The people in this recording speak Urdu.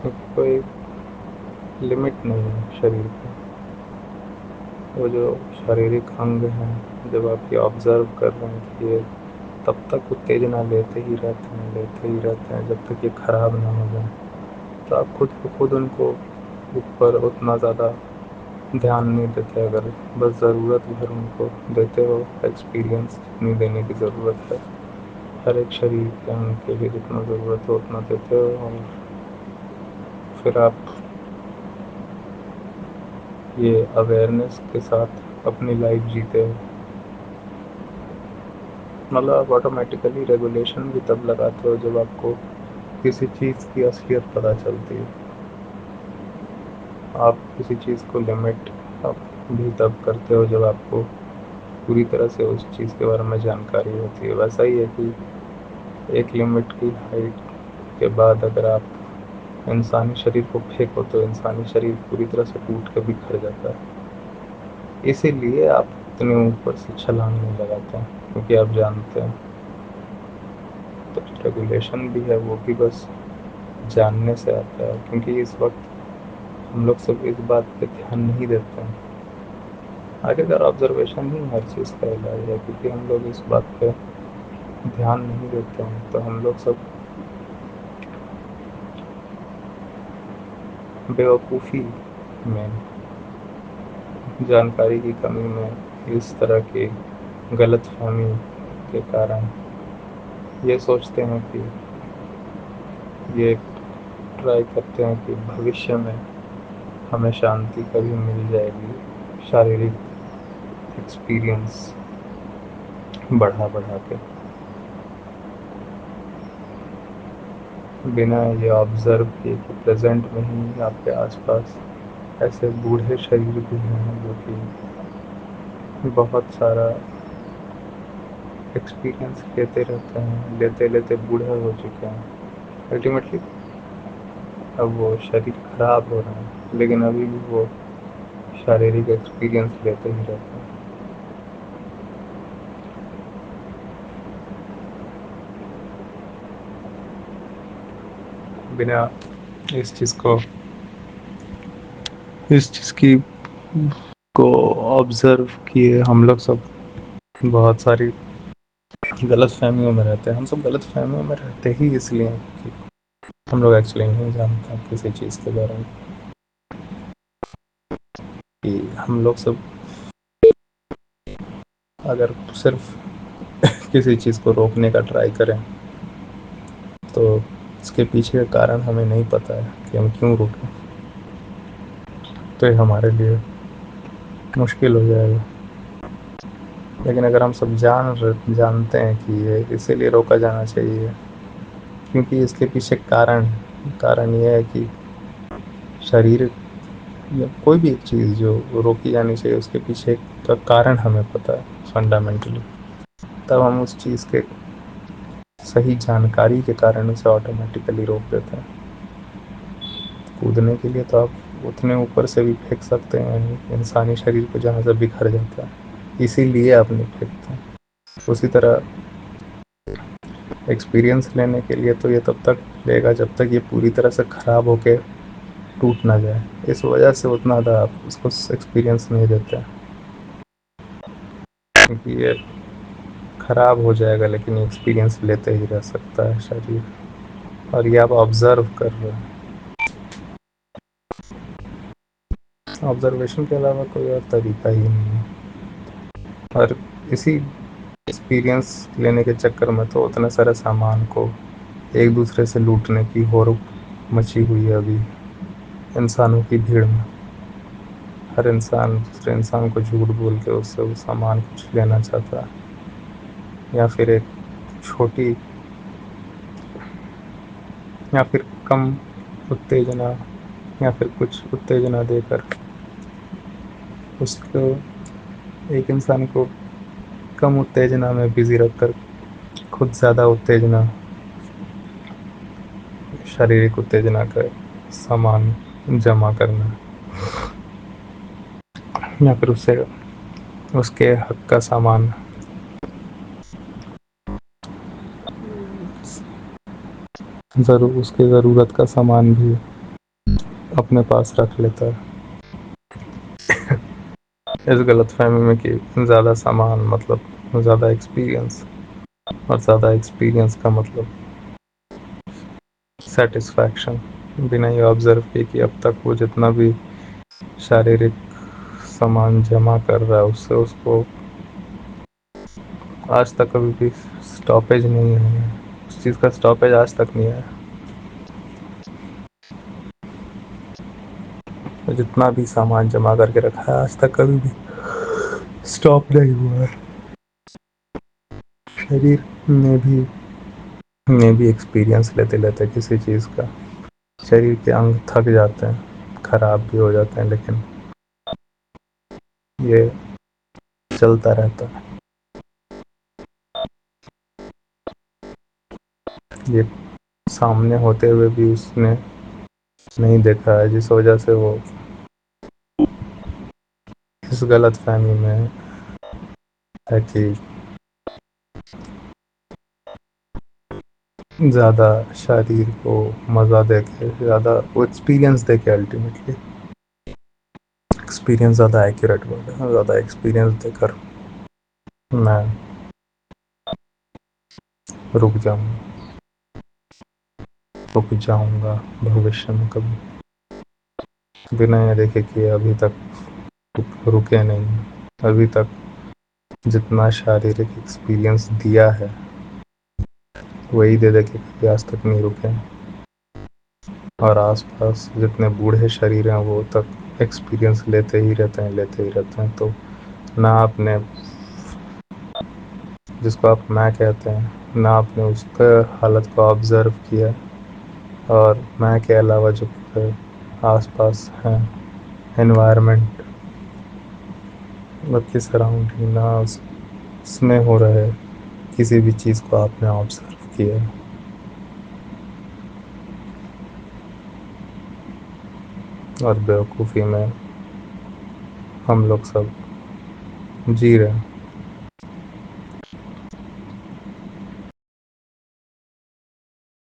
کیونکہ کوئی لمٹ نہیں ہے شریر کی. وہ جو شاریرک انگ ہیں جب آپ یہ آبزرو کر رہے ہیں کہ یہ تب تک اتےجنا لیتے ہی رہتے ہیں جب تک یہ خراب نہ ہو جائے. تو آپ خود بخود ان کو اوپر اتنا زیادہ دھیان نہیں دیتے. اگر بس ضرورت بھر ان کو دیتے ہو ایکسپیرئنس جتنی دینے کی ضرورت ہے ہر ایک شریر کے انگ کے لیے جتنا ضرورت ہو اتنا دیتے ہو اور پھر آپ یہ اویئرنیس کے ساتھ اپنی لائف جیتے ہو. مطلب آپ آٹومیٹیکلی ریگولیشن بھی تب لگاتے ہو جب آپ کو کسی چیز کی اصلیت پتہ چلتی ہے. آپ کسی چیز کو لمٹ بھی تب کرتے ہو جب آپ کو پوری طرح سے اس چیز کے بارے میں جانکاری ہوتی ہے. ویسا ہی ہے کہ ایک لمٹ کی ہائٹ کے بعد اگر آپ انسانی شریر کو پھینکو تو انسانی شریر پوری طرح سے ٹوٹ کے بکھر جاتا ہے. اسی لیے آپ اتنے اوپر سے چھلانگ نہیں لگاتے ہیں کیونکہ آپ جانتے ہیں. تو ریگولیشن بھی ہے وہ بھی بس جاننے سے آتا ہے کیونکہ اس وقت ہم لوگ سب اس بات پہ دھیان نہیں دیتے ہیں. آگے اگر آبزرویشن ہی ہر چیز کا علاج ہے کیونکہ ہم لوگ اس بات پہ دھیان نہیں دیتے ہیں تو ہم لوگ سب بیوقوفی میں جانکاری کی کمی میں اس طرح کی غلط فہمی کے کارن یہ سوچتے ہیں کہ یہ ٹرائی کرتے ہیں کہ بھوشیہ میں ہمیں شانتی کبھی مل جائے گی شاریرک ایکسپیرئنس بڑھا کے بنا یہ آبزرو کیے کہ پریزنٹ میں ہی آپ کے آس پاس ایسے بوڑھے شریر بھی ہیں جو کہ بہت سارا ایکسپیرئنس لیتے رہتے ہیں لیتے بوڑھے ہو چکے ہیں. الٹیمیٹلی اب وہ شریر خراب ہو رہا ہے لیکن ابھی بھی وہ شاریرک ایکسپیرئنس لیتے ہی رہتے ہیں. بنا اس چیز کی کو آبزرو کیے ہم لوگ سب بہت ساری غلط فہمیوں میں رہتے ہیں. ہم سب غلط فہمیوں میں رہتے ہی اس لیے کہ ہم لوگ ایکچولی نہیں جانتے کسی چیز کے بارے میں. کہ ہم لوگ سب اگر صرف کسی چیز کو روکنے کا ٹرائی کریں تو اس کے پیچھے کا کارن ہمیں نہیں پتہ ہے کہ ہم کیوں رکیں تو یہ ہمارے لیے مشکل ہو جائے گا. لیکن اگر ہم سب جانتے ہیں کہ یہ اسی لیے روکا جانا چاہیے کیونکہ اس کے پیچھے کارن یہ ہے کہ شریر یا کوئی بھی ایک چیز جو روکی جانی چاہیے اس کے پیچھے کا کارن ہمیں پتہ ہے فنڈامنٹلی. تب ہم اس چیز کے صحیح جانکاری کے کارن اسے آٹومیٹیکلی روک دیتے ہیں. کودنے کے لیے تو آپ اتنے اوپر سے بھی پھینک سکتے ہیں انسانی شریر کو جہاں سے بکھر جاتا ہے اسی لیے آپ نہیں پھینکتے ہیں. اسی طرح ایکسپیرئنس لینے کے لیے تو یہ تب تک لے گا جب تک یہ پوری طرح سے خراب ہو کے ٹوٹ نہ جائے. اس وجہ سے اتنا تھا آپ اس کو ایکسپیرئنس نہیں دیتے کیونکہ یہ خراب ہو جائے گا لیکن ایکسپیرئنس لیتے ہی رہ سکتا ہے شریر. اور یہ آپ آبزرو کر رہے ہیں. آبزرویشن کے علاوہ کوئی اور طریقہ ہی نہیں ہے. اور اسی ایکسپیرئنس لینے کے چکر میں تو اتنے سارے سامان کو ایک دوسرے سے لوٹنے کی ہور مچی ہوئی ہے ابھی انسانوں کی بھیڑ میں. ہر انسان دوسرے انسان کو جھوٹ بول کے اس سے وہ سامان کچھ لینا چاہتا ہے یا پھر ایک چھوٹی یا پھر کم اتےجنا یا پھر کچھ اتےجنا دے کر اس کو ایک انسان کو کم اتےجنا میں بزی رکھ کر خود زیادہ اتےجنا شاریرک اتےجنا کا سامان جمع کرنا یا پھر اس سے اس کے حق کا سامان اس کے ضرورت کا سامان بھی اپنے پاس رکھ لیتا ہے اس غلط فہمی میں کہ زیادہ سامان مطلب زیادہ ایکسپیرئنس، اور زیادہ ایکسپیرئنس کا مطلب سیٹسفیکشن، بنا یہ آبزرو کیے کہ اب تک وہ جتنا بھی شاریرک سامان جمع کر رہا ہے اس سے اس کو آج تک کبھی بھی سٹاپیج نہیں ہے، اس چیز کا سٹاپیج آج تک نہیں ہے. جتنا بھی سامان جمع کر کے رکھا ہے آج تک کبھی بھی اسٹاپ نہیں ہوا ہے. شریر میں بھی ایکسپیرئنس لیتے لیتے کسی چیز کا شریر کے انگ تھک جاتے ہیں، خراب بھی ہو جاتے ہیں، لیکن یہ چلتا رہتا ہے. یہ سامنے ہوتے ہوئے بھی اس نے نہیں دیکھا ہے، جس وجہ سے وہ اس غلط فہمی میں ہے کہ زیادہ شریر کو مزہ دے کے، زیادہ وہ ایکسپیرئنس دے کے، الٹیمیٹلی ایکسپیرئنس زیادہ ایکوریٹ ورڈ ہے، زیادہ ایکسپیرئنس دے کر میں رک جاؤں گا بھوشیہ میں کبھی، بنا یہ دیکھے کہ ابھی تک رکے نہیں، ابھی تک جتنا شاریرک ایکسپیرئنس دیا ہے وہی دے کے کبھی آج تک نہیں رکے. اور آس پاس جتنے بوڑھے شریر ہیں وہ تک ایکسپیرئنس لیتے ہی رہتے ہیں. تو نہ آپ نے جس کو آپ میں کہتے ہیں، نہ آپ نے اس کے حالت کو آبزرو کیا، اور میں کے علاوہ جو آس پاس ہیں انوائرمنٹ، آپ کی سراؤنڈنگ، نہ اس میں ہو رہے کسی بھی چیز کو آپ نے آبزرو کیا. اور بیوقوفی میں ہم لوگ سب جی رہے ہیں.